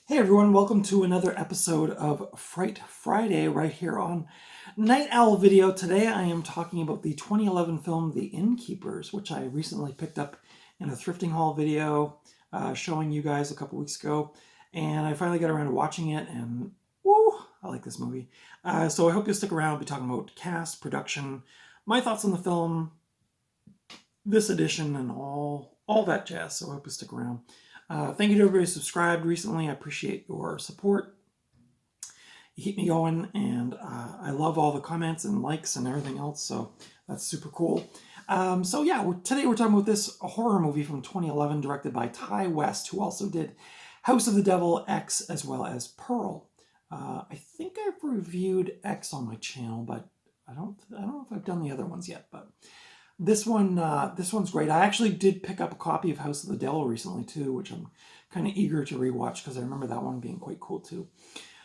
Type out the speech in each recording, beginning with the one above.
Hey everyone, welcome to another episode of Fright Friday right here on Night Owl Video. Today I am talking about the 2011 film The Innkeepers, which I recently picked up in a thrifting haul video showing you guys a couple weeks ago. And I finally got around to watching it and woo, I like this movie. So I hope you'll stick around. I'll be talking about cast, production, my thoughts on the film, this edition, and all that jazz. So I hope you stick around. Thank you to everybody who subscribed recently. I appreciate your support. You keep me going, and I love all the comments and likes and everything else, so that's super cool. Today we're talking about this horror movie from 2011 directed by Ty West, who also did House of the Devil, X, as well as Pearl. I think I've reviewed X on my channel, but I don't know if I've done the other ones yet, but this one's great. I actually did pick up a copy of House of the Devil recently too, which I'm kind of eager to rewatch because I remember that one being quite cool too.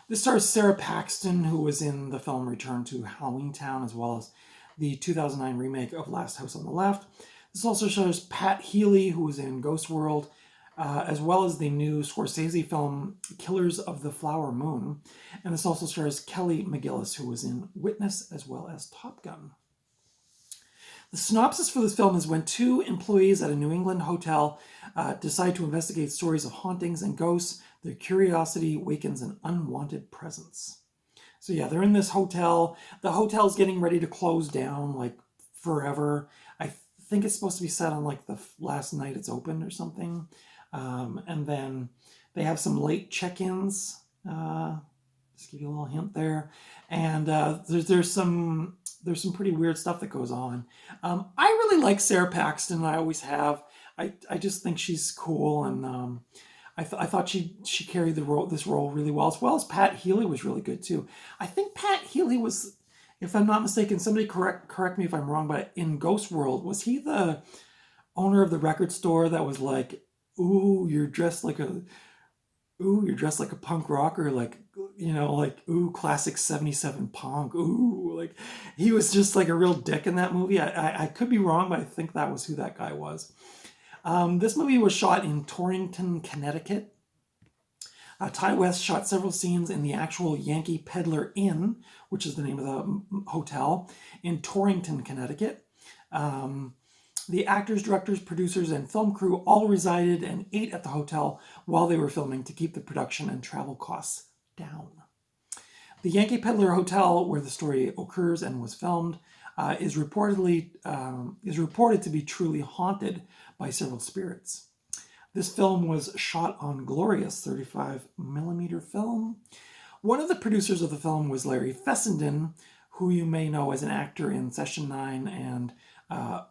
This stars Sara Paxton, who was in the film Return to Halloween Town, as well as the 2009 remake of Last House on the Left. This also shows Pat Healy, who was in Ghost World, as well as the new Scorsese film Killers of the Flower Moon. And this also stars Kelly McGillis, who was in Witness, as well as Top Gun. The synopsis for this film is when two employees at a New England hotel decide to investigate stories of hauntings and ghosts, their curiosity wakens an unwanted presence. So yeah, they're in this hotel. The hotel's getting ready to close down, like, forever. I think it's supposed to be set on, like, the last night it's open or something. And then they have some late check-ins. Just give you a little hint there. And there's some pretty weird stuff that goes on. I really like Sara Paxton. I always have. I just think she's cool, and I thought she carried this role really well, as well as Pat Healy was really good too. I think Pat Healy was, if I'm not mistaken, somebody correct me if I'm wrong, but in Ghost World, was he the owner of the record store that was like, ooh, you're dressed like a punk rocker, like, ooh, classic 77 punk, ooh, like, he was just like a real dick in that movie. I could be wrong, but I think that was who that guy was. This movie was shot in Torrington, Connecticut. Ty West shot several scenes in the actual Yankee Peddler Inn, which is the name of the hotel, in Torrington, Connecticut. The actors, directors, producers, and film crew all resided and ate at the hotel while they were filming to keep the production and travel costs down. The Yankee Peddler Hotel, where the story occurs and was filmed, is reported to be truly haunted by several spirits. This film was shot on glorious 35mm film. One of the producers of the film was Larry Fessenden, who you may know as an actor in Session 9 and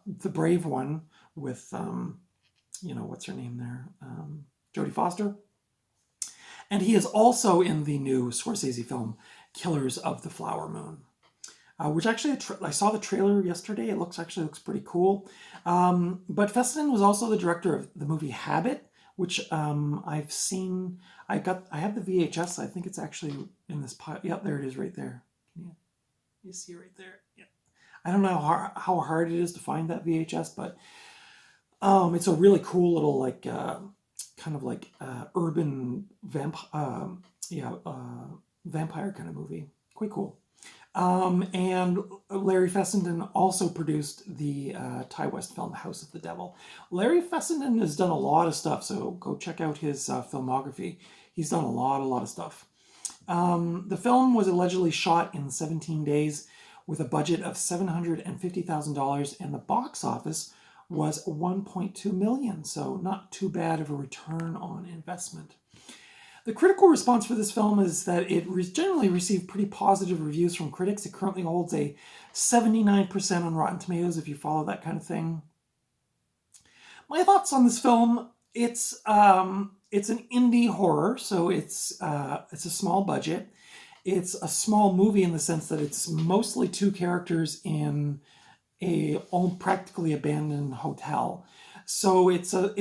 The Brave One with, what's her name there? Jodie Foster. And he is also in the new Scorsese film, Killers of the Flower Moon, which actually I saw the trailer yesterday. It looks pretty cool. But Fessenden was also the director of the movie Habit, which I've seen. I have the VHS. I think it's actually in this pile. Yep, there it is right there. Can you see it right there? Yeah. I don't know how hard it is to find that VHS, but it's a really cool little, like, kind of like urban vampire kind of movie. Quite cool. And Larry Fessenden also produced the Ty West film House of the Devil. Larry Fessenden has done a lot of stuff, so go check out his filmography. He's done a lot of stuff. The film was allegedly shot in 17 days with a budget of $750,000, and the box office was $1.2 million, so not too bad of a return on investment. The critical response for this film is that it generally received pretty positive reviews from critics. It currently holds a 79% on Rotten Tomatoes, if you follow that kind of thing. My thoughts on this film: it's an indie horror, so it's a small budget. It's a small movie in the sense that it's mostly two characters in a practically abandoned hotel. So it's a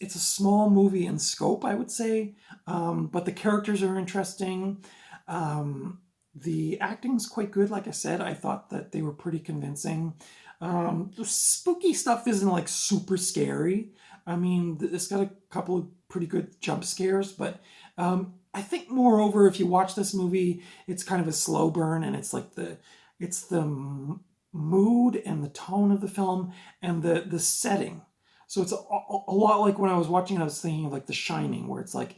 small movie in scope, I would say, but the characters are interesting. The acting's quite good. Like I said, I thought that they were pretty convincing. The spooky stuff isn't like super scary, I mean, it's got a couple of pretty good jump scares, but I think moreover, if you watch this movie, it's kind of a slow burn, and it's the mood and the tone of the film and the setting. So it's a lot like when I was watching it, I was thinking of like The Shining, where it's like,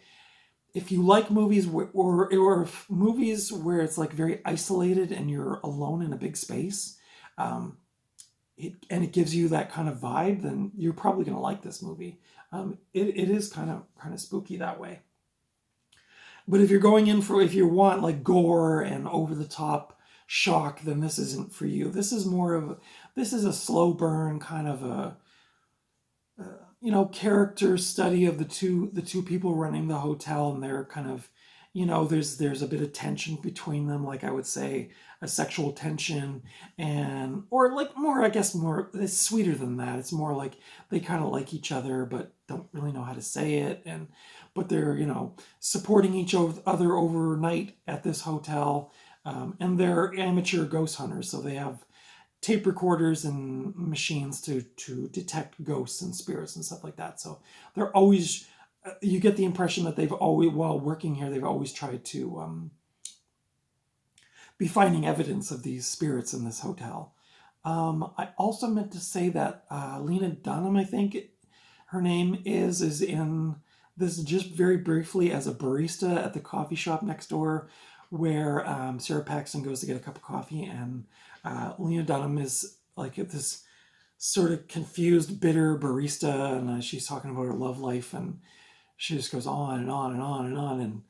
if you like movies or movies where it's like very isolated and you're alone in a big space, um, it gives you that kind of vibe, then you're probably going to like this movie. It is kind of spooky that way. But if you're going in for, if you want like gore and over the top shock, then this isn't for you. This is a slow burn kind of a character study of the two people running the hotel, and they're kind of, there's a bit of tension between them, like I would say a sexual tension, and or like more, I guess more, it's sweeter than that. It's more like they kind of like each other but don't really know how to say it, and but they're supporting each other overnight at this hotel, and they're amateur ghost hunters, so they have tape recorders and machines to detect ghosts and spirits and stuff like that. So they're always, you get the impression that they've always, while working here, they've always tried to be finding evidence of these spirits in this hotel. I also meant to say that Lena Dunham, I think her name is in this just very briefly as a barista at the coffee shop next door, where Sara Paxton goes to get a cup of coffee, and Lena Dunham is like this sort of confused, bitter barista, and she's talking about her love life, and she just goes on and on and on and on,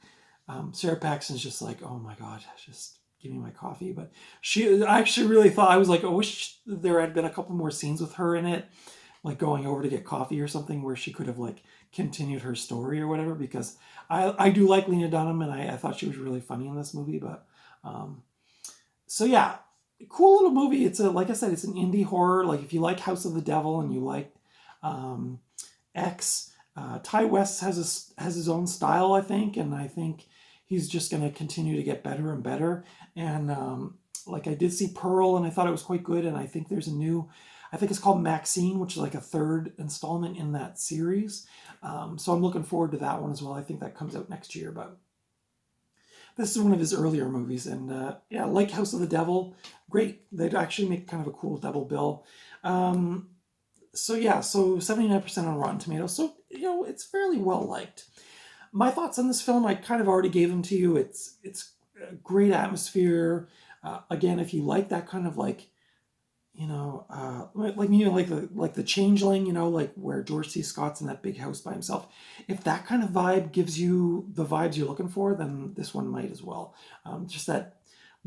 and Sara Paxton's just like, oh my God, just give me my coffee. But I actually really thought, I was like, I wish there had been a couple more scenes with her in it, like going over to get coffee or something, where she could have like continued her story or whatever, because I do like Lena Dunham, and I thought she was really funny in this movie. But so yeah, cool little movie. It's like I said, it's an indie horror. Like if you like House of the Devil and you like X, Ty West has his own style, I think, and I think he's just going to continue to get better and better. And like I did see Pearl, and I thought it was quite good. And I think there's I think it's called Maxine, which is like a third installment in that series. So I'm looking forward to that one as well. I think that comes out next year, but this is one of his earlier movies. And yeah, like House of the Devil, great. They'd actually make kind of a cool double bill. So yeah, so 79% on Rotten Tomatoes. So, it's fairly well liked. My thoughts on this film, I kind of already gave them to you. It's a great atmosphere. Again, if you like that kind of like, like the Changeling, like where George C. Scott's in that big house by himself. If that kind of vibe gives you the vibes you're looking for, then this one might as well. Just that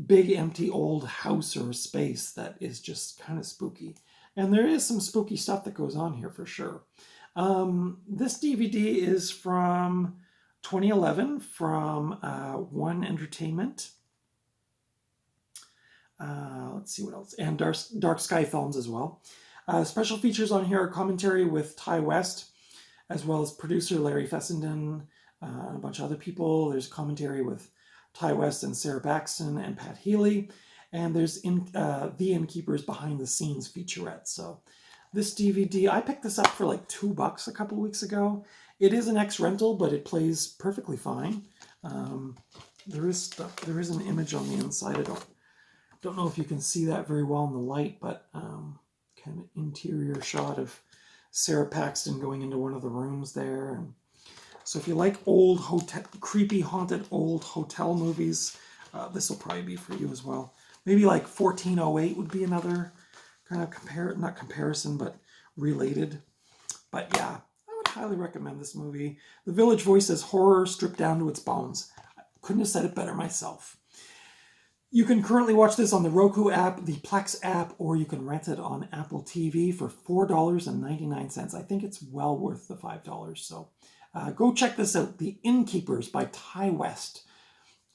big empty old house or space that is just kind of spooky. And there is some spooky stuff that goes on here for sure. This DVD is from 2011 from One Entertainment. Let's see what else. And Dark Sky Films as well. Special features on here are commentary with Ty West, as well as producer Larry Fessenden, and a bunch of other people. There's commentary with Ty West and Sara Paxton and Pat Healy. And there's The Innkeepers behind the scenes featurette. So this DVD, I picked this up for like $2 a couple weeks ago. It is an X rental, but it plays perfectly fine. There is an image on the inside. I don't know if you can see that very well in the light, but kind of interior shot of Sara Paxton going into one of the rooms there. And so if you like old creepy haunted old hotel movies, this will probably be for you as well. Maybe like 1408 would be another kind of not comparison, but related. But yeah, I would highly recommend this movie. The Village Voice says horror stripped down to its bones. I couldn't have said it better myself. You can currently watch this on the Roku app, the Plex app, or you can rent it on Apple TV for $4.99. I think it's well worth the $5. So go check this out. The Innkeepers by Ty West,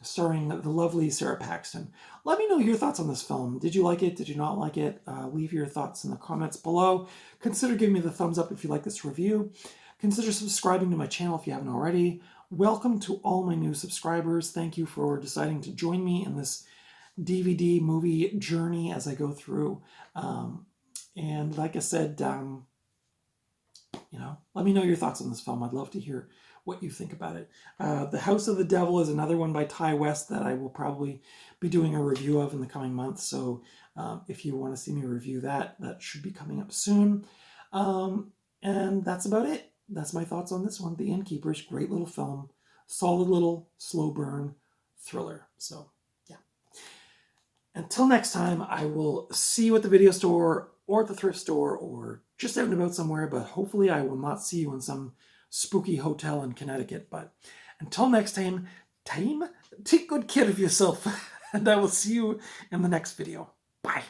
starring the lovely Sara Paxton. Let me know your thoughts on this film. Did you like it? Did you not like it? Leave your thoughts in the comments below. Consider giving me the thumbs up if you like this review. Consider subscribing to my channel if you haven't already. Welcome to all my new subscribers. Thank you for deciding to join me in this DVD movie journey as I go through. And like I said, You know, let me know your thoughts on this film. I'd love to hear what you think about it. The House of the Devil is another one by Ty West that I will probably be doing a review of in the coming months. So if you want to see me review that, that should be coming up soon. And that's about it. That's my thoughts on this one. The Innkeepers, great little film, solid little slow burn thriller. So yeah. Until next time, I will see you at the video store or at the thrift store or just out and about somewhere, but hopefully I will not see you in some spooky hotel in Connecticut. But until next time, take good care of yourself, and I will see you in the next video. Bye.